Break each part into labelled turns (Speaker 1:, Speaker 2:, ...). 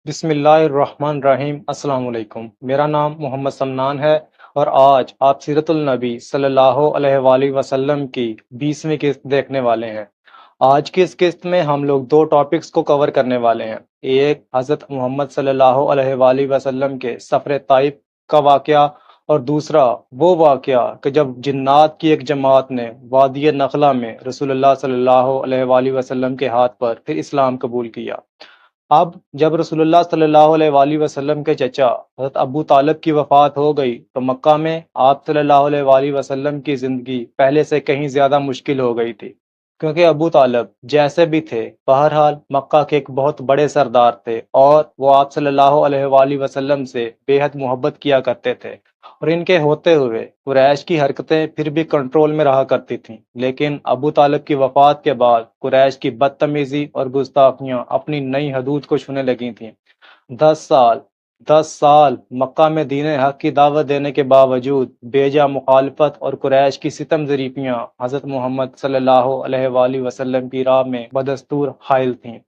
Speaker 1: بسم اللہ الرحمن الرحیم۔ السلام علیکم، میرا نام محمد سمنان ہے اور آج آپ سیرت النبی صلی اللہ علیہ وآلہ وسلم کی 20ویں قسط دیکھنے والے ہیں۔ آج کی اس قسط میں ہم لوگ دو ٹاپکس کو کور کرنے والے ہیں۔ ایک حضرت محمد صلی اللہ علیہ وآلہ وسلم کے سفر طائف کا واقعہ، اور دوسرا وہ واقعہ کہ جب جنات کی ایک جماعت نے وادی نخلا میں رسول اللہ صلی اللہ علیہ وآلہ وسلم کے ہاتھ پر پھر اسلام قبول کیا۔ اب جب رسول اللہ صلی اللہ علیہ وآلہ وسلم کے چچا حضرت ابو طالب کی وفات ہو گئی تو مکہ میں آپ صلی اللہ علیہ وآلہ وسلم کی زندگی پہلے سے کہیں زیادہ مشکل ہو گئی تھی، کیونکہ ابو طالب جیسے بھی تھے بہرحال مکہ کے ایک بہت بڑے سردار تھے، اور وہ آپ صلی اللہ علیہ وآلہ وسلم سے بے حد محبت کیا کرتے تھے، اور ان کے ہوتے ہوئے قریش کی حرکتیں پھر بھی کنٹرول میں رہا کرتی تھیں۔ لیکن ابو طالب کی وفات کے بعد قریش کی بدتمیزی اور گستاخیاں اپنی نئی حدود کو چھونے لگی تھیں۔ 10 سال 10 سال مکہ میں دین حق کی دعوت دینے کے باوجود بیجا مخالفت اور قریش کی ستم ظریفیاں حضرت محمد صلی اللہ علیہ وآلہ وسلم کی راہ میں بدستور حائل تھیں۔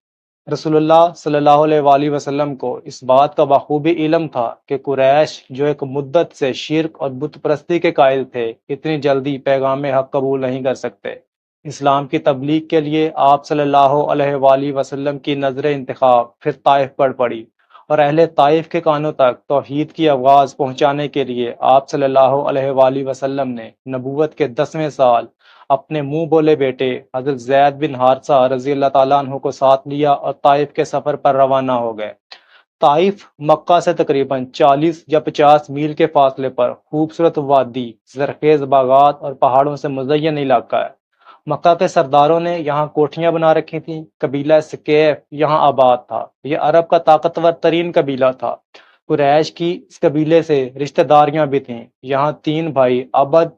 Speaker 1: رسول اللہ صلی اللہ علیہ وآلہ وسلم کو اس بات کا بخوبی علم تھا کہ قریش جو ایک مدت سے شرک اور بت پرستی کے قائل تھے، اتنی جلدی پیغام حق قبول نہیں کر سکتے۔ اسلام کی تبلیغ کے لیے آپ صلی اللہ علیہ وآلہ وسلم کی نظر انتخاب پھر طائف پر پڑی، اور اہل طائف کے کانوں تک توحید کی آواز پہنچانے کے لیے آپ صلی اللہ علیہ وآلہ وسلم نے نبوت کے 10ویں سال اپنے منہ بولے بیٹے حضرت زید بن حارثہ رضی اللہ تعالیٰ عنہ کو ساتھ لیا اور طائف کے سفر پر روانہ ہو گئے۔ طائف مکہ سے تقریباً 40 یا 50 میل کے فاصلے پر خوبصورت وادی، زرخیز باغات اور پہاڑوں سے مزین علاقہ ہے۔ مکہ کے سرداروں نے یہاں کوٹھیاں بنا رکھی تھیں۔ قبیلہ سکیف یہاں آباد تھا۔ یہ عرب کا طاقتور ترین قبیلہ تھا۔ قریش کی اس قبیلے سے رشتہ داریاں بھی تھیں۔ یہاں 3 بھائی عبد،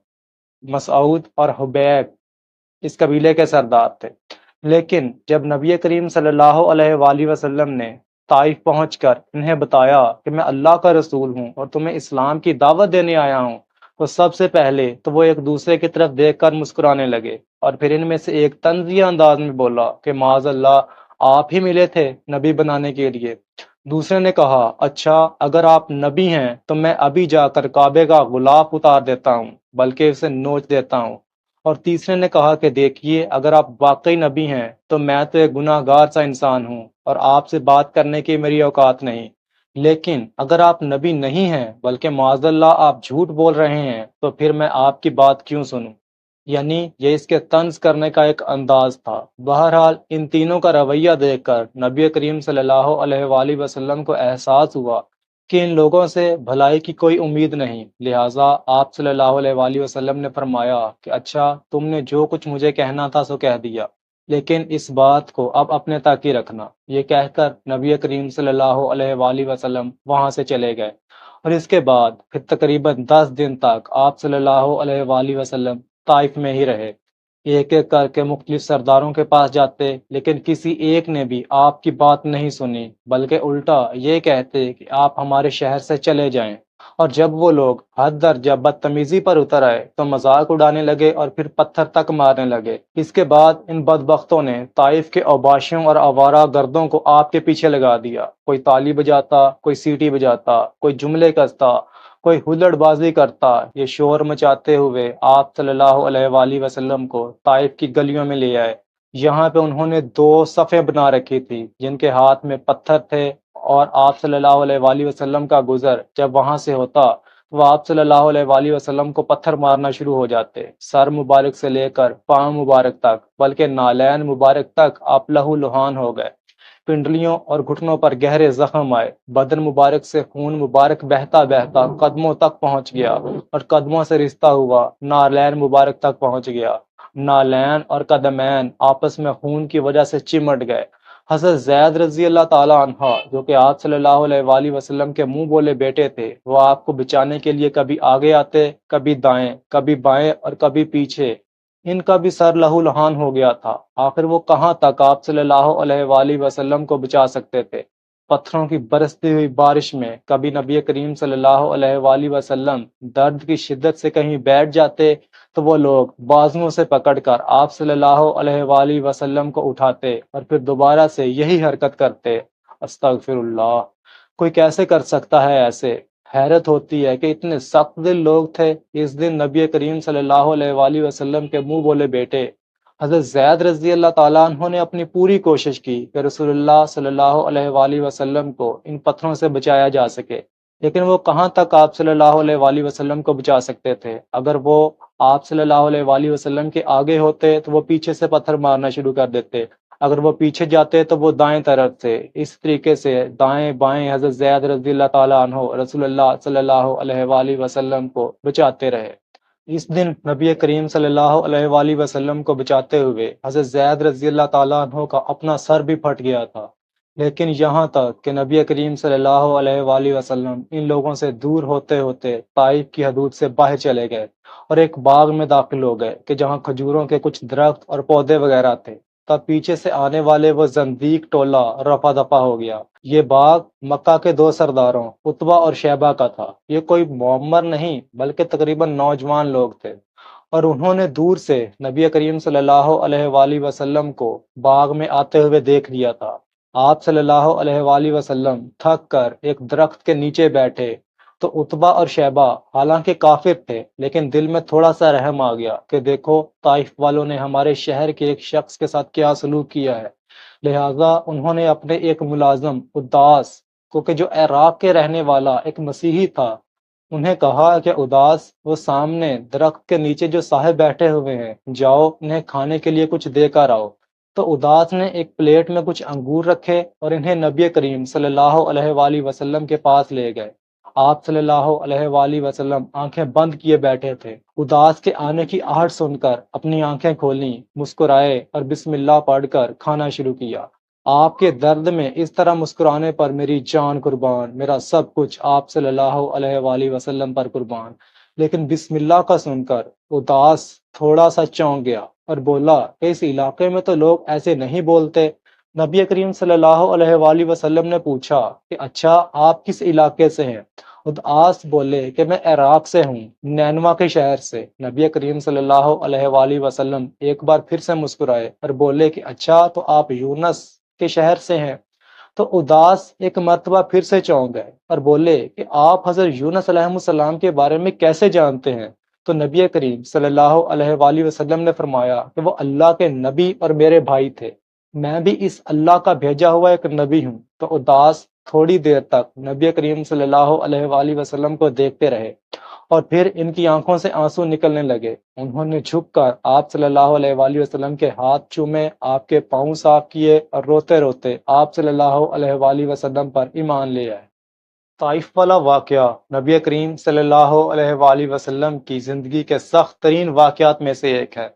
Speaker 1: مسعود اور حبیب اس قبیلے کے سردار تھے۔ لیکن جب نبی کریم صلی اللہ علیہ وآلہ وسلم نے طائف پہنچ کر انہیں بتایا کہ میں اللہ کا رسول ہوں اور تمہیں اسلام کی دعوت دینے آیا ہوں، تو سب سے پہلے تو وہ ایک دوسرے کی طرف دیکھ کر مسکرانے لگے، اور پھر ان میں سے ایک طنزیہ انداز میں بولا کہ معاذ اللہ، آپ ہی ملے تھے نبی بنانے کے لیے۔ دوسرے نے کہا، اچھا اگر آپ نبی ہیں تو میں ابھی جا کر کعبے کا غلاف اتار دیتا ہوں، بلکہ اسے نوچ دیتا ہوں۔ اور تیسرے نے کہا کہ دیکھیے، اگر آپ واقعی نبی ہیں تو میں تو ایک گناہ گار سا انسان ہوں اور آپ سے بات کرنے کی میری اوقات نہیں، لیکن اگر آپ نبی نہیں ہیں بلکہ معاذ اللہ آپ جھوٹ بول رہے ہیں تو پھر میں آپ کی بات کیوں سنوں؟ یعنی یہ اس کے طنز کرنے کا ایک انداز تھا۔ بہرحال ان تینوں کا رویہ دیکھ کر نبی کریم صلی اللہ علیہ وآلہ وسلم کو احساس ہوا کہ ان لوگوں سے بھلائی کی کوئی امید نہیں، لہٰذا آپ صلی اللہ علیہ وآلہ وسلم نے فرمایا کہ اچھا، تم نے جو کچھ مجھے کہنا تھا سو کہہ دیا، لیکن اس بات کو اب اپنے تک ہی رکھنا۔ یہ کہہ کر نبی کریم صلی اللہ علیہ وآلہ وسلم وہاں سے چلے گئے، اور اس کے بعد پھر تقریباً 10 دن تک آپ صلی اللہ علیہ وآلہ وسلم طائف میں ہی رہے۔ ایک ایک کر کے مختلف سرداروں کے پاس جاتے، لیکن کسی ایک نے بھی آپ کی بات نہیں سنی، بلکہ الٹا یہ کہتے کہ آپ ہمارے شہر سے چلے جائیں۔ اور جب وہ لوگ حد درجہ بدتمیزی پر اتر آئے تو مذاق اڑانے لگے اور پھر پتھر تک مارنے لگے۔ اس کے بعد ان بدبختوں نے طائف کے اوباشیوں اور آوارہ گردوں کو آپ کے پیچھے لگا دیا۔ کوئی تالی بجاتا، کوئی سیٹی بجاتا، کوئی جملے کستا، کوئی ہلڑ بازی کرتا، یہ شور مچاتے ہوئے آپ صلی اللہ علیہ وآلہ وسلم کو طائف کی گلیوں میں لے آئے۔ یہاں پہ انہوں نے 2 صفیں بنا رکھی تھی جن کے ہاتھ میں پتھر تھے، اور آپ صلی اللہ علیہ وآلہ وسلم کا گزر جب وہاں سے ہوتا تو آپ صلی اللہ علیہ وآلہ وسلم کو پتھر مارنا شروع ہو جاتے، سر مبارک سے لے کر پاؤں مبارک تک، بلکہ نالین مبارک تک آپ لہو لہان ہو گئے۔ پنڈلیوں اور گھٹنوں پر گہرے زخم آئے، بدن مبارک سے خون مبارک بہتا بہتا قدموں تک پہنچ گیا، اور قدموں سے رشتہ ہوا نالین مبارک تک پہنچ گیا۔ نالین اور قدمین آپس میں خون کی وجہ سے چمٹ گئے۔ حضرت زید رضی اللہ تعالیٰ عنہ، جو کہ آپ صلی اللہ علیہ وآلہ وسلم کے منہ بولے بیٹے تھے، وہ آپ کو بچانے کے لیے کبھی آگے آتے، کبھی دائیں، کبھی بائیں اور کبھی پیچھے۔ ان کا بھی سر لہو لہان ہو گیا تھا۔ آخر وہ کہاں تک آپ صلی اللہ علیہ وآلہ وسلم کو بچا سکتے تھے؟ پتھروں کی برستی ہوئی بارش میں کبھی نبی کریم صلی اللہ علیہ وآلہ وسلم درد کی شدت سے کہیں بیٹھ جاتے تو وہ لوگ بازوؤں سے پکڑ کر آپ صلی اللہ علیہ وآلہ وسلم کو اٹھاتے اور پھر دوبارہ سے یہی حرکت کرتے۔ استغفر اللہ، کوئی کیسے کر سکتا ہے ایسے؟ حیرت ہوتی ہے کہ اتنے سخت دل لوگ تھے۔ اس دن نبی کریم صلی اللہ علیہ وآلہ وسلم کے منہ بولے بیٹے حضرت زید رضی اللہ تعالیٰ عنہ نے اپنی پوری کوشش کی کہ رسول اللہ صلی اللہ علیہ وآلہ وسلم کو ان پتھروں سے بچایا جا سکے، لیکن وہ کہاں تک آپ صلی اللہ علیہ وآلہ وسلم کو بچا سکتے تھے؟ اگر وہ آپ صلی اللہ علیہ وآلہ وسلم کے آگے ہوتے تو وہ پیچھے سے پتھر مارنا شروع کر دیتے، اگر وہ پیچھے جاتے تو وہ دائیں طرف سے۔ اس طریقے سے دائیں بائیں حضرت زید رضی اللہ تعالیٰ عنہ رسول اللہ صلی اللہ علیہ وآلہ وسلم کو بچاتے رہے۔ اس دن نبی کریم صلی اللہ علیہ وآلہ وسلم کو بچاتے ہوئے حضرت زید رضی اللہ تعالیٰ عنہ کا اپنا سر بھی پھٹ گیا تھا، لیکن یہاں تک کہ نبی کریم صلی اللہ علیہ وآلہ وسلم ان لوگوں سے دور ہوتے ہوتے طائف کی حدود سے باہر چلے گئے اور ایک باغ میں داخل ہو گئے کہ جہاں کھجوروں کے کچھ درخت اور پودے وغیرہ تھے۔ تب پیچھے سے آنے والے وہ زندیق ٹولہ رفع دفع ہو گیا۔ یہ باغ مکہ کے دو سرداروں عتبہ اور شیبہ کا تھا۔ یہ کوئی معمر نہیں بلکہ تقریباً نوجوان لوگ تھے، اور انہوں نے دور سے نبی کریم صلی اللہ علیہ وآلہ وسلم کو باغ میں آتے ہوئے دیکھ لیا تھا۔ آپ صلی اللہ علیہ وآلہ وسلم تھک کر ایک درخت کے نیچے بیٹھے تو عتبہ اور شیبہ حالانکہ کافر تھے لیکن دل میں تھوڑا سا رحم آ گیا کہ دیکھو طائف والوں نے ہمارے شہر کے ایک شخص کے ساتھ کیا سلوک کیا ہے۔ لہٰذا انہوں نے اپنے ایک ملازم اداس کو کہ جو عراق کے رہنے والا ایک مسیحی تھا، انہیں کہا کہ اداس وہ سامنے درخت کے نیچے جو صاحب بیٹھے ہوئے ہیں، جاؤ انہیں کھانے کے لیے کچھ دے کر آؤ۔ تو اداس نے ایک پلیٹ میں کچھ انگور رکھے اور انہیں نبی کریم صلی اللہ علیہ وآلہ وسلم کے پاس لے گئے۔ آپ صلی اللہ علیہ وآلہ وسلم آنکھیں بند کیے بیٹھے تھے۔ اداس کے آنے کی آہٹ سن کر اپنی آنکھیں کھولیں، مسکرائے اور بسم اللہ پڑھ کر کھانا شروع کیا۔ آپ کے درد میں اس طرح مسکرانے پر میری جان قربان، میرا سب کچھ آپ صلی اللہ علیہ وآلہ وسلم پر قربان۔ لیکن بسم اللہ کا سن کر اداس تھوڑا سا چونک گیا اور بولا کہ اس علاقے میں تو لوگ ایسے نہیں بولتے۔ نبی کریم صلی اللہ علیہ وآلہ وسلم نے پوچھا کہ اچھا آپ کس علاقے سے ہیں؟ اداس بولے کہ میں عراق سے ہوں، نینوا کے شہر سے۔ نبی کریم صلی اللہ علیہ وآلہ وسلم ایک بار پھر سے مسکرائے اور بولے کہ اچھا تو آپ یونس کے شہر سے ہیں؟ تو اداس ایک مرتبہ پھر سے چونک گئے اور بولے کہ آپ حضرت یونس علیہ السلام کے بارے میں کیسے جانتے ہیں؟ تو نبی کریم صلی اللہ علیہ وآلہ وسلم نے فرمایا کہ وہ اللہ کے نبی اور میرے بھائی تھے، میں بھی اس اللہ کا بھیجا ہوا ایک نبی ہوں۔ تو اداس تھوڑی دیر تک نبی کریم صلی اللہ علیہ وآلہ وسلم کو دیکھتے رہے اور پھر ان کی آنکھوں سے آنسو نکلنے لگے۔ انہوں نے جھک کر آپ صلی اللہ علیہ وآلہ وسلم کے ہاتھ چومے، آپ کے پاؤں صاف کیے اور روتے روتے آپ صلی اللہ علیہ وآلہ وسلم پر ایمان لے آئے۔ طائف والا واقعہ نبی کریم صلی اللہ علیہ وآلہ وسلم کی زندگی کے سخت ترین واقعات میں سے ایک ہے،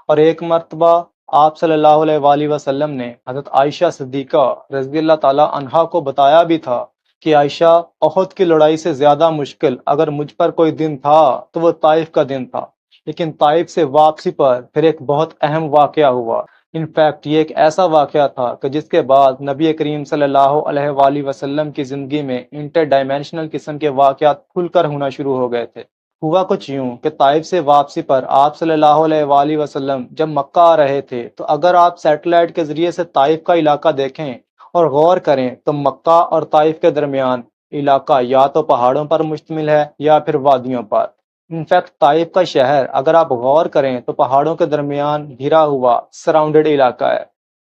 Speaker 1: اور ایک مرتبہ آپ صلی اللہ علیہ وآلہ وسلم نے حضرت عائشہ صدیقہ رضی اللہ تعالی عنہا کو بتایا بھی تھا کہ عائشہ، احد کی لڑائی سے زیادہ مشکل اگر مجھ پر کوئی دن تھا تو وہ طائف کا دن تھا، لیکن طائف سے واپسی پر پھر ایک بہت اہم واقعہ ہوا۔ انفیکٹ یہ ایک ایسا واقعہ تھا کہ جس کے بعد نبی کریم صلی اللہ علیہ وآلہ وسلم کی زندگی میں انٹر ڈائمینشنل قسم کے واقعات کھل کر ہونا شروع ہو گئے تھے۔ ہوا کچھ یوں کہ طائف سے واپسی پر آپ صلی اللہ علیہ وآلہ وسلم جب مکہ آ رہے تھے تو اگر آپ سیٹلائٹ کے ذریعے سے طائف کا علاقہ دیکھیں اور غور کریں تو مکہ اور طائف کے درمیان علاقہ یا تو پہاڑوں پر مشتمل ہے یا پھر وادیوں پر۔ انفیکٹ طائف کا شہر اگر آپ غور کریں تو پہاڑوں کے درمیان گھرا ہوا سراؤنڈڈ علاقہ ہے۔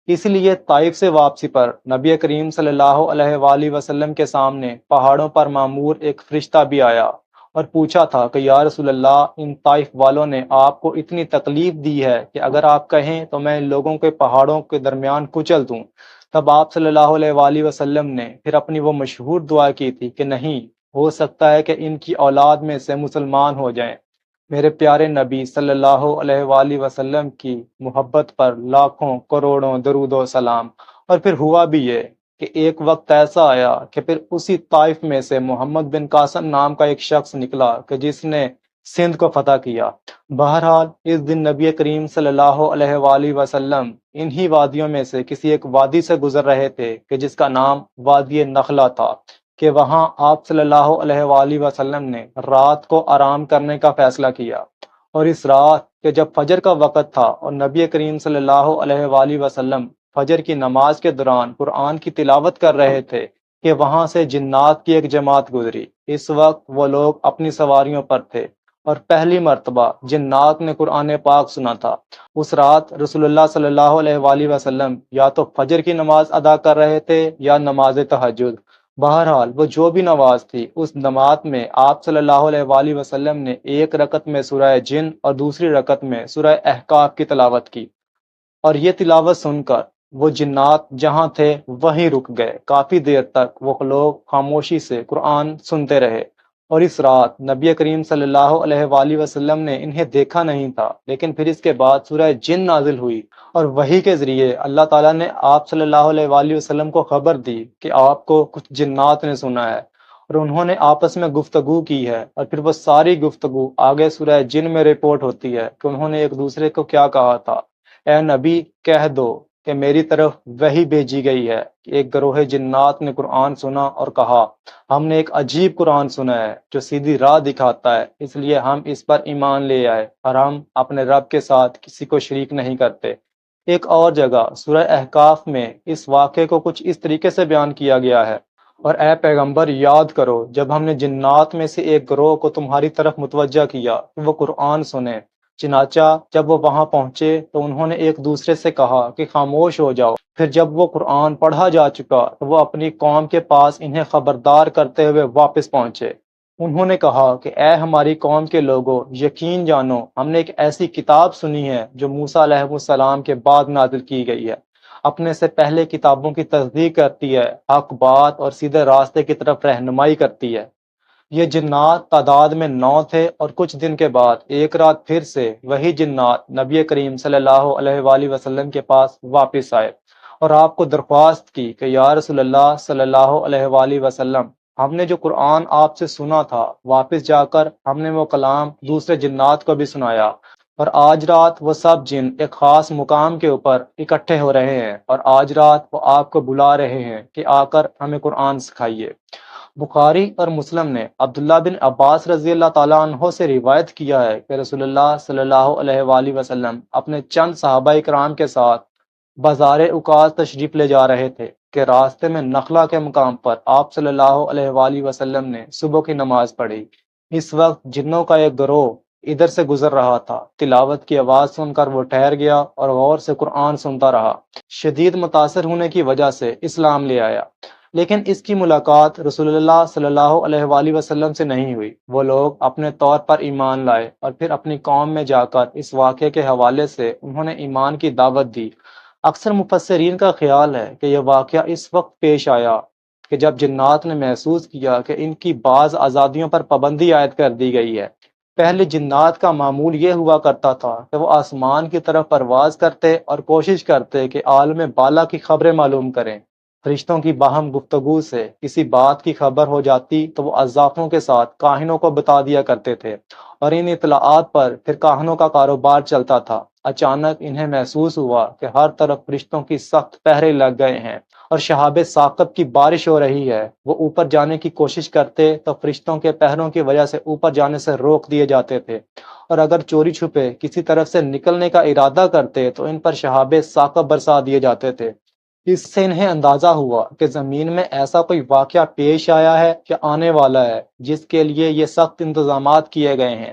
Speaker 1: اس لیے طائف سے واپسی پر نبی کریم صلی اللہ علیہ وآلہ وسلم کے سامنے پہاڑوں پر معمور ایک فرشتہ بھی آیا اور پوچھا تھا کہ یا رسول اللہ، ان طائف والوں نے آپ کو اتنی تکلیف دی ہے کہ اگر آپ کہیں تو میں ان لوگوں کے پہاڑوں کے درمیان کچل دوں۔ تب آپ صلی اللہ علیہ وآلہ وسلم نے پھر اپنی وہ مشہور دعا کی تھی کہ نہیں ہو سکتا ہے کہ ان کی اولاد میں سے مسلمان ہو جائیں۔ میرے پیارے نبی صلی اللہ علیہ وآلہ وسلم کی محبت پر لاکھوں کروڑوں درود و سلام۔ اور پھر ہوا بھی یہ کہ ایک وقت ایسا آیا کہ پھر اسی طائف میں سے محمد بن قاسم نام کا ایک شخص نکلا کہ جس نے سندھ کو فتح کیا۔ بہرحال اس دن نبی کریم صلی اللہ علیہ وآلہ وسلم انہی وادیوں میں سے کسی ایک وادی سے گزر رہے تھے کہ جس کا نام وادی نخلا تھا، کہ وہاں آپ صلی اللہ علیہ وآلہ وسلم نے رات کو آرام کرنے کا فیصلہ کیا۔ اور اس رات کہ جب فجر کا وقت تھا اور نبی کریم صلی اللہ علیہ وآلہ وسلم فجر کی نماز کے دوران قرآن کی تلاوت کر رہے تھے کہ وہاں سے جنات کی ایک جماعت گزری۔ اس وقت وہ لوگ اپنی سواریوں پر تھے اور پہلی مرتبہ جنات نے قرآن پاک سنا تھا۔ اس رات رسول اللہ صلی اللہ علیہ وآلہ وسلم یا تو فجر کی نماز ادا کر رہے تھے یا نماز تہجد۔ بہرحال وہ جو بھی نماز تھی، اس نماز میں آپ صلی اللہ علیہ وآلہ وسلم نے ایک رکعت میں سورہ جن اور دوسری رکعت میں سورہ احقاف کی تلاوت کی، اور یہ تلاوت سن کر وہ جنات جہاں تھے وہیں رک گئے۔ کافی دیر تک وہ لوگ خاموشی سے قرآن سنتے رہے، اور اس رات نبی کریم صلی اللہ علیہ وآلہ وسلم نے انہیں دیکھا نہیں تھا، لیکن پھر اس کے بعد سورہ جن نازل ہوئی، اور وہی کے ذریعے اللہ تعالیٰ نے آپ صلی اللہ علیہ وآلہ وسلم کو خبر دی کہ آپ کو کچھ جنات نے سنا ہے، اور انہوں نے آپس میں گفتگو کی ہے، اور پھر وہ ساری گفتگو آگے سورہ جن میں رپورٹ ہوتی ہے کہ انہوں نے ایک دوسرے کو کیا کہا تھا۔ اے نبی، کہہ دو کہ میری طرف وحی بھیجی گئی ہے کہ ایک گروہ جنات نے قرآن سنا اور کہا، ہم نے ایک عجیب قرآن سنا ہے جو سیدھی راہ دکھاتا ہے، اس لیے ہم اس پر ایمان لے آئے، اور ہم اپنے رب کے ساتھ کسی کو شریک نہیں کرتے۔ ایک اور جگہ سورہ احقاف میں اس واقعے کو کچھ اس طریقے سے بیان کیا گیا ہے، اور اے پیغمبر، یاد کرو جب ہم نے جنات میں سے ایک گروہ کو تمہاری طرف متوجہ کیا کہ وہ قرآن سنیں، چنانچہ جب وہ وہاں پہنچے تو انہوں نے ایک دوسرے سے کہا کہ خاموش ہو جاؤ۔ پھر جب وہ قرآن پڑھا جا چکا تو وہ اپنی قوم کے پاس انہیں خبردار کرتے ہوئے واپس پہنچے۔ انہوں نے کہا کہ اے ہماری قوم کے لوگوں، یقین جانو ہم نے ایک ایسی کتاب سنی ہے جو موسیٰ علیہ السلام کے بعد نازل کی گئی ہے، اپنے سے پہلے کتابوں کی تصدیق کرتی ہے، حق بات اور سیدھے راستے کی طرف رہنمائی کرتی ہے۔ یہ جنات تعداد میں 9 تھے، اور کچھ دن کے بعد ایک رات پھر سے وہی جنات نبی کریم صلی اللہ علیہ وآلہ وسلم کے پاس واپس آئے، اور آپ کو درخواست کی کہ یا رسول اللہ صلی اللہ علیہ وآلہ وسلم، ہم نے جو قرآن آپ سے سنا تھا، واپس جا کر ہم نے وہ کلام دوسرے جنات کو بھی سنایا، اور آج رات وہ سب جن ایک خاص مقام کے اوپر اکٹھے ہو رہے ہیں، اور آج رات وہ آپ کو بلا رہے ہیں کہ آ کر ہمیں قرآن سکھائیے۔ بخاری اور مسلم نے عبداللہ بن عباس رضی اللہ تعالیٰ عنہ سے روایت کیا ہے کہ رسول اللہ صلی اللہ علیہ وآلہ وسلم اپنے چند صحابہ کرام کے ساتھ بازار اوقات تشریف لے جا رہے تھے کہ راستے میں نخلا کے مقام پر آپ صلی اللہ علیہ وآلہ وسلم نے صبح کی نماز پڑھی۔ اس وقت جنوں کا ایک گروہ ادھر سے گزر رہا تھا۔ تلاوت کی آواز سن کر وہ ٹھہر گیا اور غور سے قرآن سنتا رہا۔ شدید متاثر ہونے کی وجہ سے اسلام لے آیا، لیکن اس کی ملاقات رسول اللہ صلی اللہ علیہ وآلہ وسلم سے نہیں ہوئی۔ وہ لوگ اپنے طور پر ایمان لائے، اور پھر اپنی قوم میں جا کر اس واقعے کے حوالے سے انہوں نے ایمان کی دعوت دی۔ اکثر مفسرین کا خیال ہے کہ یہ واقعہ اس وقت پیش آیا کہ جب جنات نے محسوس کیا کہ ان کی بعض آزادیوں پر پابندی عائد کر دی گئی ہے۔ پہلے جنات کا معمول یہ ہوا کرتا تھا کہ وہ آسمان کی طرف پرواز کرتے اور کوشش کرتے کہ عالم بالا کی خبریں معلوم کریں۔ فرشتوں کی باہم گفتگو سے کسی بات کی خبر ہو جاتی تو وہ عزافوں کے ساتھ کاہنوں کو بتا دیا کرتے تھے، اور ان اطلاعات پر پھر کاہنوں کا کاروبار چلتا تھا۔ اچانک انہیں محسوس ہوا کہ ہر طرف فرشتوں کی سخت پہرے لگ گئے ہیں اور شہاب ثاقب کی بارش ہو رہی ہے۔ وہ اوپر جانے کی کوشش کرتے تو فرشتوں کے پہروں کی وجہ سے اوپر جانے سے روک دیے جاتے تھے، اور اگر چوری چھپے کسی طرف سے نکلنے کا ارادہ کرتے تو ان پر شہاب ثاقب برسا دیے جاتے تھے۔ اس سے انہیں اندازہ ہوا کہ زمین میں ایسا کوئی واقعہ پیش آیا ہے یا آنے والا ہے جس کے لیے یہ سخت انتظامات کیے گئے ہیں۔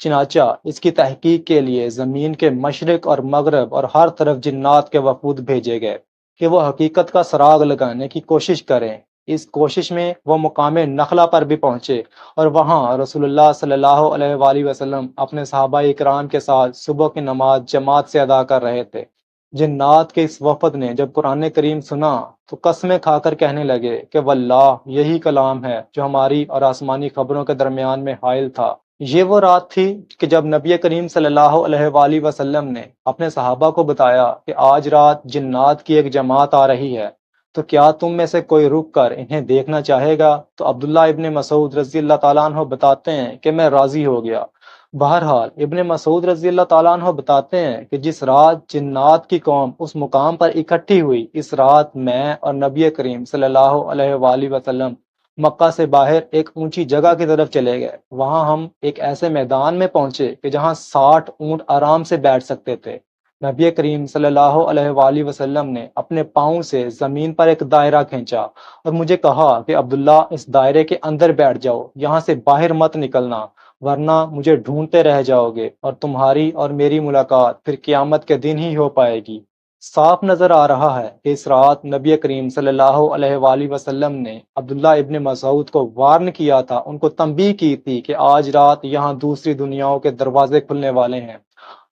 Speaker 1: چنانچہ اس کی تحقیق کے لیے زمین کے مشرق اور مغرب اور ہر طرف جنات کے وفود بھیجے گئے کہ وہ حقیقت کا سراغ لگانے کی کوشش کریں۔ اس کوشش میں وہ مقام نخلا پر بھی پہنچے، اور وہاں رسول اللہ صلی اللہ علیہ وآلہ وسلم اپنے صحابہ اکرام کے ساتھ صبح کی نماز جماعت سے ادا کر رہے تھے۔ جنات کے اس وفد نے جب قرآن کریم سنا تو قسمیں کھا کر کہنے لگے کہ واللہ یہی کلام ہے جو ہماری اور آسمانی خبروں کے درمیان میں حائل تھا۔ یہ وہ رات تھی کہ جب نبی کریم صلی اللہ علیہ وآلہ وسلم نے اپنے صحابہ کو بتایا کہ آج رات جنات کی ایک جماعت آ رہی ہے، تو کیا تم میں سے کوئی رک کر انہیں دیکھنا چاہے گا؟ تو عبداللہ ابن مسعود رضی اللہ تعالیٰ عنہ بتاتے ہیں کہ میں راضی ہو گیا۔ بہرحال ابن مسعود رضی اللہ تعالیٰ عنہ بتاتے ہیں کہ جس رات جنات کی قوم اس مقام پر اکٹھی ہوئی، اس رات میں اور نبی کریم صلی اللہ علیہ وآلہ وسلم مکہ سے باہر ایک اونچی جگہ کی طرف چلے گئے۔ وہاں ہم ایک ایسے میدان میں پہنچے کہ جہاں 60 اونٹ آرام سے بیٹھ سکتے تھے۔ نبی کریم صلی اللہ علیہ وآلہ وسلم نے اپنے پاؤں سے زمین پر ایک دائرہ کھینچا اور مجھے کہا کہ عبداللہ اس دائرے کے اندر بیٹھ جاؤ، یہاں سے باہر مت نکلنا، ورنہ مجھے ڈھونڈتے رہ جاؤ گے اور تمہاری اور میری ملاقات پھر قیامت کے دن ہی ہو پائے گی۔ صاف نظر آ رہا ہے کہ اس رات نبی کریم صلی اللہ علیہ وآلہ وسلم نے عبداللہ ابن مسعود کو وارن کیا تھا، ان کو تنبیہ کی تھی کہ آج رات یہاں دوسری دنیاؤں کے دروازے کھلنے والے ہیں،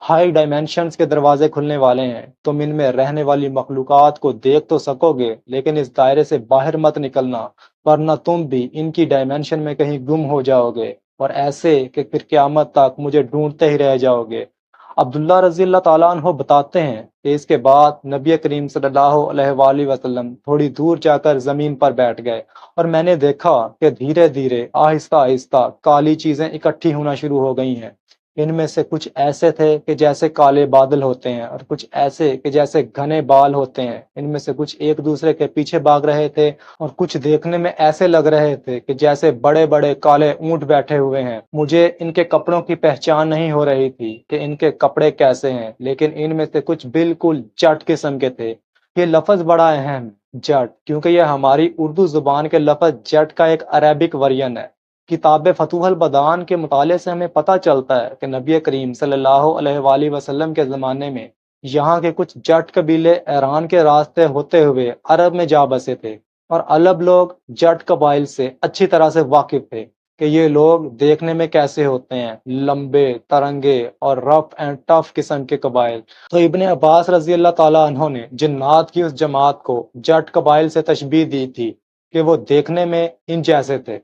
Speaker 1: ہائی ڈائمینشنز کے دروازے کھلنے والے ہیں، تم ان میں رہنے والی مخلوقات کو دیکھ تو سکو گے لیکن اس دائرے سے باہر مت نکلنا، ورنہ تم بھی ان کی ڈائمینشن میں کہیں گم ہو جاؤ گے اور ایسے کہ پھر قیامت تک مجھے ڈھونڈتے ہی رہ جاؤ گے۔ عبداللہ رضی اللہ تعالیٰ عنہ بتاتے ہیں کہ اس کے بعد نبی کریم صلی اللہ علیہ وآلہ وسلم تھوڑی دور جا کر زمین پر بیٹھ گئے اور میں نے دیکھا کہ دھیرے دھیرے آہستہ آہستہ کالی چیزیں اکٹھی ہونا شروع ہو گئی ہیں۔ ان میں سے کچھ ایسے تھے کہ جیسے کالے بادل ہوتے ہیں اور کچھ ایسے کہ جیسے گھنے بال ہوتے ہیں، ان میں سے کچھ ایک دوسرے کے پیچھے بھاگ رہے تھے اور کچھ دیکھنے میں ایسے لگ رہے تھے کہ جیسے بڑے بڑے کالے اونٹ بیٹھے ہوئے ہیں۔ مجھے ان کے کپڑوں کی پہچان نہیں ہو رہی تھی کہ ان کے کپڑے کیسے ہیں، لیکن ان میں سے کچھ بالکل جٹ قسم کے تھے۔ یہ لفظ بڑا اہم ہے، جٹ، کیونکہ یہ ہماری اردو زبان کے لفظ جٹ کا ایک عربک ورژن ہے۔ کتاب فتوح البدان کے مطالعے سے ہمیں پتہ چلتا ہے کہ نبی کریم صلی اللہ علیہ وآلہ وسلم کے زمانے میں یہاں کے کچھ جٹ قبیلے ایران کے راستے ہوتے ہوئے عرب میں جا بسے تھے، اور عرب لوگ جٹ قبائل سے اچھی طرح سے واقف تھے کہ یہ لوگ دیکھنے میں کیسے ہوتے ہیں، لمبے، ترنگے اور رف اینڈ ٹف قسم کے قبائل۔ تو ابن عباس رضی اللہ تعالیٰ عنہ نے جنات کی اس جماعت کو جٹ قبائل سے تشبیہ دی تھی کہ وہ دیکھنے میں ان جیسے تھے،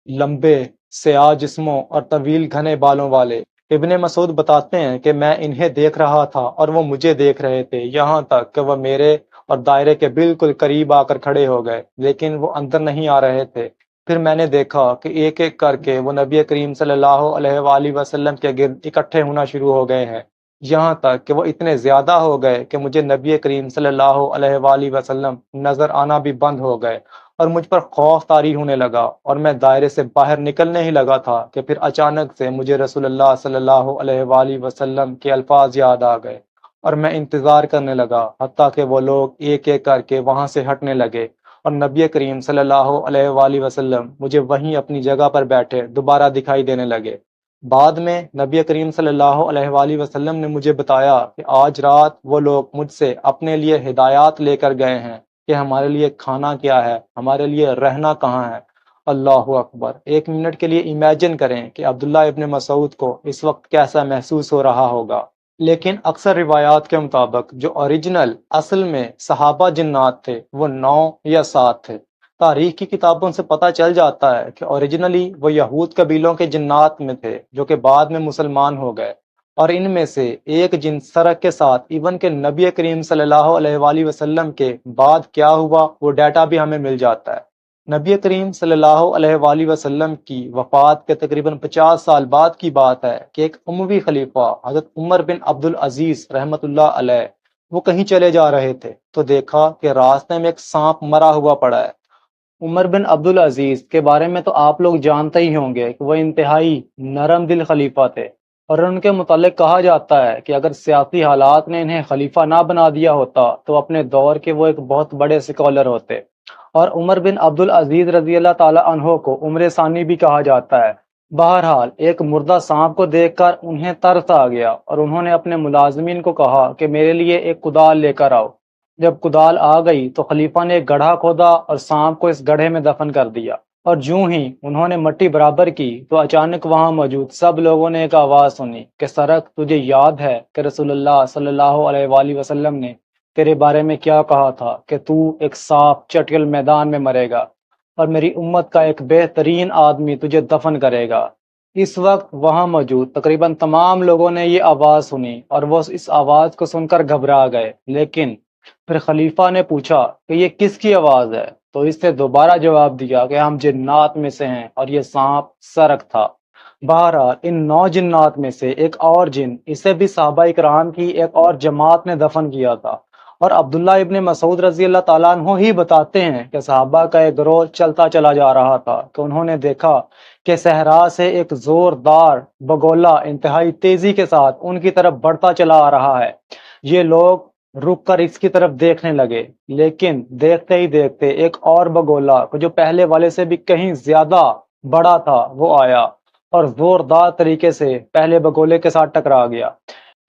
Speaker 1: لمبے، سیاہ جسموں اور طویل گھنے بالوں والے۔ ابن مسعود بتاتے ہیں کہ میں انہیں دیکھ رہا تھا اور وہ مجھے دیکھ رہے تھے، یہاں تک کہ وہ میرے اور دائرے کے بالکل قریب آ کر کھڑے ہو گئے، لیکن وہ اندر نہیں آ رہے تھے۔ پھر میں نے دیکھا کہ ایک ایک کر کے وہ نبی کریم صلی اللہ علیہ وآلہ وسلم کے گرد اکٹھے ہونا شروع ہو گئے ہیں، یہاں تک کہ وہ اتنے زیادہ ہو گئے کہ مجھے نبی کریم صلی اللہ علیہ وآلہ وسلم نظر آنا بھی بند ہو گئے اور مجھ پر خوف طاری ہونے لگا اور میں دائرے سے باہر نکلنے ہی لگا تھا کہ پھر اچانک سے مجھے رسول اللہ صلی اللہ علیہ وآلہ وسلم کے الفاظ یاد آ گئے اور میں انتظار کرنے لگا حتیٰ کہ وہ لوگ ایک ایک کر کے وہاں سے ہٹنے لگے اور نبی کریم صلی اللہ علیہ وآلہ وسلم مجھے وہیں اپنی جگہ پر بیٹھے دوبارہ دکھائی دینے لگے۔ بعد میں نبی کریم صلی اللہ علیہ وآلہ وسلم نے مجھے بتایا کہ آج رات وہ لوگ مجھ سے اپنے لیے ہدایات لے کر گئے ہیں کہ ہمارے لیے کھانا کیا ہے، ہمارے لیے رہنا کہاں ہے۔ اللہ اکبر! ایک منٹ کے لیے امیجن کریں کہ عبداللہ ابن مسعود کو اس وقت کیسا محسوس ہو رہا ہوگا۔ لیکن اکثر روایات کے مطابق جو اوریجنل اصل میں صحابہ جنات تھے وہ 9 یا 7 تھے۔ تاریخ کی کتابوں سے پتہ چل جاتا ہے کہ اوریجنلی وہ یہود قبیلوں کے جنات میں تھے جو کہ بعد میں مسلمان ہو گئے، اور ان میں سے ایک جن سرک کے ساتھ ایون کہ نبی کریم صلی اللہ علیہ وآلہ وسلم کے بعد کیا ہوا وہ ڈیٹا بھی ہمیں مل جاتا ہے۔ نبی کریم صلی اللہ علیہ وآلہ وسلم کی وفات کے تقریباً 50 سال بعد کی بات ہے کہ ایک اموی خلیفہ حضرت عمر بن عبد العزیز رحمۃ اللہ علیہ وہ کہیں چلے جا رہے تھے تو دیکھا کہ راستے میں ایک سانپ مرا ہوا پڑا ہے۔ عمر بن عبد العزیز کے بارے میں تو آپ لوگ جانتے ہی ہوں گے کہ وہ انتہائی نرم دل خلیفہ تھے، اور ان کے متعلق کہا جاتا ہے کہ اگر سیاسی حالات نے انہیں خلیفہ نہ بنا دیا ہوتا تو اپنے دور کے وہ ایک بہت بڑے سکولر ہوتے۔ اور عمر بن عبد العزیز رضی اللہ تعالی عنہ کو عمر ثانی بھی کہا جاتا ہے۔ بہرحال ایک مردہ سانپ کو دیکھ کر انہیں ترس آ گیا اور انہوں نے اپنے ملازمین کو کہا کہ میرے لیے ایک کدال لے کر آؤ۔ جب کدال آ گئی تو خلیفہ نے ایک گڑھا کھودا اور سانپ کو اس گڑھے میں دفن کر دیا، اور جوں ہی انہوں نے مٹی برابر کی تو اچانک وہاں موجود سب لوگوں نے ایک آواز سنی کہ سرک، تجھے یاد ہے کہ رسول اللہ صلی اللہ علیہ وآلہ وسلم نے تیرے بارے میں کیا کہا تھا کہ تو ایک صاف چٹیل میدان میں مرے گا اور میری امت کا ایک بہترین آدمی تجھے دفن کرے گا۔ اس وقت وہاں موجود تقریباً تمام لوگوں نے یہ آواز سنی اور وہ اس آواز کو سن کر گھبرا گئے، لیکن پھر خلیفہ نے پوچھا کہ یہ کس کی آواز ہے، تو اس نے دوبارہ جواب دیا کہ ہم جنات میں سے ہیں اور یہ سانپ سرک تھا۔ بہرحال ان 9 جنات میں سے ایک اور جن، اسے بھی صحابہ اکرام کی ایک اور جماعت نے دفن کیا تھا، اور عبداللہ ابن مسعود رضی اللہ تعالیٰ عنہ ہی بتاتے ہیں کہ صحابہ کا ایک گروہ چلتا چلا جا رہا تھا کہ انہوں نے دیکھا کہ صحرا سے ایک زوردار بگولا انتہائی تیزی کے ساتھ ان کی طرف بڑھتا چلا آ رہا ہے۔ یہ لوگ رک کر اس کی طرف دیکھنے لگے، لیکن دیکھتے ہی دیکھتے ایک اور بگولا جو پہلے والے سے بھی کہیں زیادہ بڑا تھا وہ آیا اور زوردار طریقے سے پہلے بگولے کے ساتھ ٹکرا گیا۔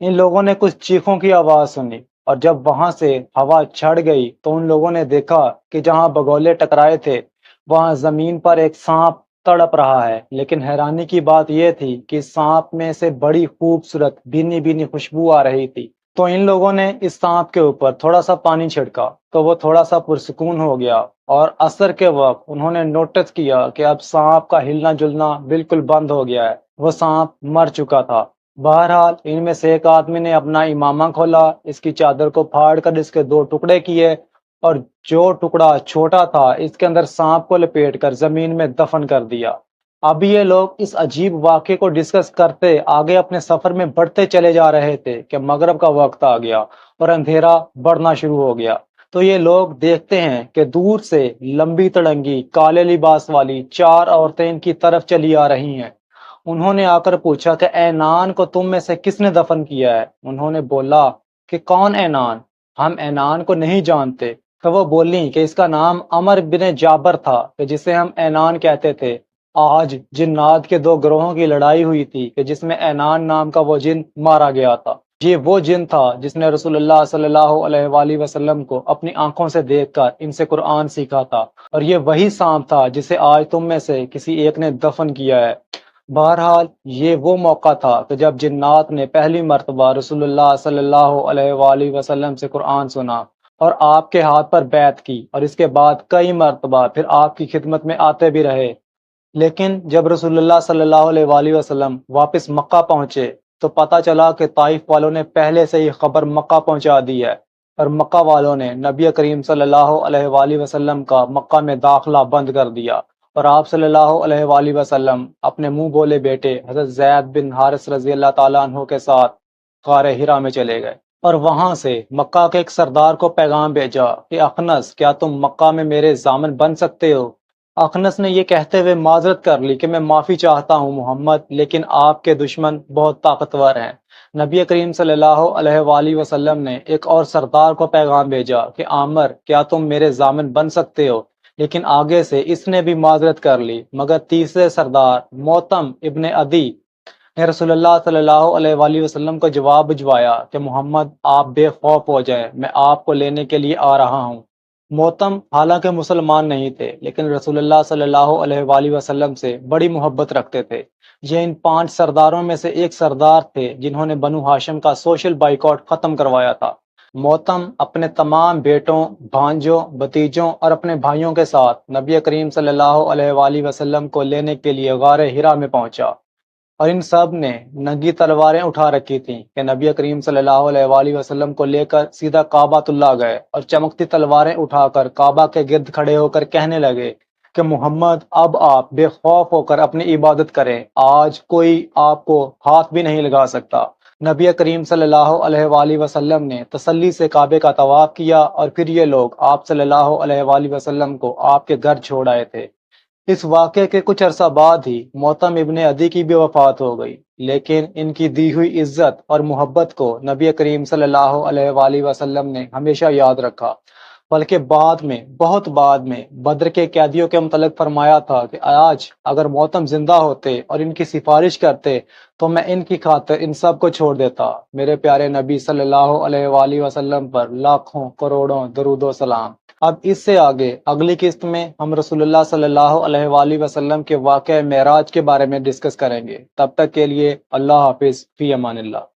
Speaker 1: ان لوگوں نے کچھ چیخوں کی آواز سنی، اور جب وہاں سے ہوا چھڑ گئی تو ان لوگوں نے دیکھا کہ جہاں بگولے ٹکرائے تھے وہاں زمین پر ایک سانپ تڑپ رہا ہے، لیکن حیرانی کی بات یہ تھی کہ سانپ میں سے بڑی خوبصورت بھینی بھینی خوشبو آ رہی تھی۔ تو ان لوگوں نے اس سانپ کے اوپر تھوڑا سا پانی چھڑکا تو وہ تھوڑا سا پرسکون ہو گیا، اور عصر کے وقت انہوں نے نوٹس کیا کہ اب سانپ کا ہلنا جلنا بالکل بند ہو گیا ہے، وہ سانپ مر چکا تھا۔ بہرحال ان میں سے ایک آدمی نے اپنا امامہ کھولا، اس کی چادر کو پھاڑ کر اس کے دو ٹکڑے کیے، اور جو ٹکڑا چھوٹا تھا اس کے اندر سانپ کو لپیٹ کر زمین میں دفن کر دیا۔ اب یہ لوگ اس عجیب واقعے کو ڈسکس کرتے آگے اپنے سفر میں بڑھتے چلے جا رہے تھے کہ مغرب کا وقت آ گیا اور اندھیرا بڑھنا شروع ہو گیا۔ تو یہ لوگ دیکھتے ہیں کہ دور سے لمبی تڑنگی کالے لباس والی چار عورتیں ان کی طرف چلی آ رہی ہیں۔ انہوں نے آ کر پوچھا کہ اینان کو تم میں سے کس نے دفن کیا ہے؟ انہوں نے بولا کہ کون اینان؟ ہم اینان کو نہیں جانتے۔ تو وہ بولی کہ اس کا نام عمر بن جابر تھا کہ جسے ہم اینان کہتے تھے۔ آج جنات کے دو گروہوں کی لڑائی ہوئی تھی کہ جس میں اینان نام کا وہ جن مارا گیا تھا۔ یہ وہ جن تھا جس نے رسول اللہ صلی اللہ علیہ وآلہ وسلم کو اپنی آنکھوں سے دیکھ کر ان سے قرآن سیکھا تھا، اور یہ وہی سانپ تھا جسے آج تم میں سے کسی ایک نے دفن کیا ہے۔ بہرحال یہ وہ موقع تھا کہ جب جنات نے پہلی مرتبہ رسول اللہ صلی اللہ علیہ وآلہ وسلم سے قرآن سنا اور آپ کے ہاتھ پر بیعت کی، اور اس کے بعد کئی مرتبہ پھر آپ کی خدمت میں آتے بھی رہے۔ لیکن جب رسول اللہ صلی اللہ علیہ وآلہ وسلم واپس مکہ پہنچے تو پتہ چلا کہ طائف والوں نے پہلے سے ہی خبر مکہ پہنچا دی ہے، اور مکہ والوں نے نبی کریم صلی اللہ علیہ وآلہ وسلم کا مکہ میں داخلہ بند کر دیا، اور آپ صلی اللہ علیہ وآلہ وسلم اپنے منہ بولے بیٹے حضرت زید بن حارث رضی اللہ تعالیٰ عنہ کے ساتھ غار ہرا میں چلے گئے، اور وہاں سے مکہ کے ایک سردار کو پیغام بھیجا کہ اخنس کیا تم مکہ میں میرے ضامن بن سکتے ہو؟ اخنس نے یہ کہتے ہوئے معذرت کر لی کہ میں معافی چاہتا ہوں محمد، لیکن آپ کے دشمن بہت طاقتور ہیں۔ نبی کریم صلی اللہ علیہ وآلہ وسلم نے ایک اور سردار کو پیغام بھیجا کہ عامر کیا تم میرے ضامن بن سکتے ہو؟ لیکن آگے سے اس نے بھی معذرت کر لی، مگر تیسرے سردار موتم ابن عدی نے رسول اللہ صلی اللہ علیہ وآلہ وسلم کو جواب بھجوایا کہ محمد آپ بے خوف ہو جائیں، میں آپ کو لینے کے لیے آ رہا ہوں۔ موتم حالانکہ مسلمان نہیں تھے، لیکن رسول اللہ صلی اللہ علیہ وآلہ وسلم سے بڑی محبت رکھتے تھے۔ یہ ان 5 سرداروں میں سے ایک سردار تھے جنہوں نے بنو ہاشم کا سوشل بائیکاٹ ختم کروایا تھا۔ موتم اپنے تمام بیٹوں، بھانجوں، بھتیجوں اور اپنے بھائیوں کے ساتھ نبی کریم صلی اللہ علیہ وآلہ وسلم کو لینے کے لیے غار ہرا میں پہنچا، اور ان سب نے ننگی تلواریں اٹھا رکھی تھیں کہ نبی کریم صلی اللہ علیہ وآلہ وسلم کو لے کر سیدھا کعبۃ اللہ گئے، اور چمکتی تلواریں اٹھا کر کعبہ کے گرد کھڑے ہو کر کہنے لگے کہ محمد اب آپ بے خوف ہو کر اپنی عبادت کریں، آج کوئی آپ کو ہاتھ بھی نہیں لگا سکتا۔ نبی کریم صلی اللہ علیہ وآلہ وسلم نے تسلی سے کعبے کا طواف کیا، اور پھر یہ لوگ آپ صلی اللہ علیہ وآلہ وسلم کو آپ کے گھر چھوڑ آئے تھے۔ اس واقعے کے کچھ عرصہ بعد ہی موتم ابن عدی کی بھی وفات ہو گئی، لیکن ان کی دی ہوئی عزت اور محبت کو نبی کریم صلی اللہ علیہ وآلہ وسلم نے ہمیشہ یاد رکھا، بلکہ بعد میں بہت بعد میں بدر کے قیدیوں کے متعلق فرمایا تھا کہ آج اگر موتم زندہ ہوتے اور ان کی سفارش کرتے تو میں ان کی خاطر ان سب کو چھوڑ دیتا۔ میرے پیارے نبی صلی اللہ علیہ وآلہ وسلم پر لاکھوں کروڑوں درود و سلام۔ اب اس سے آگے اگلی قسط میں ہم رسول اللہ صلی اللہ علیہ وآلہ وسلم کے واقعہ معراج کے بارے میں ڈسکس کریں گے۔ تب تک کے لیے اللہ حافظ، فی امان اللہ۔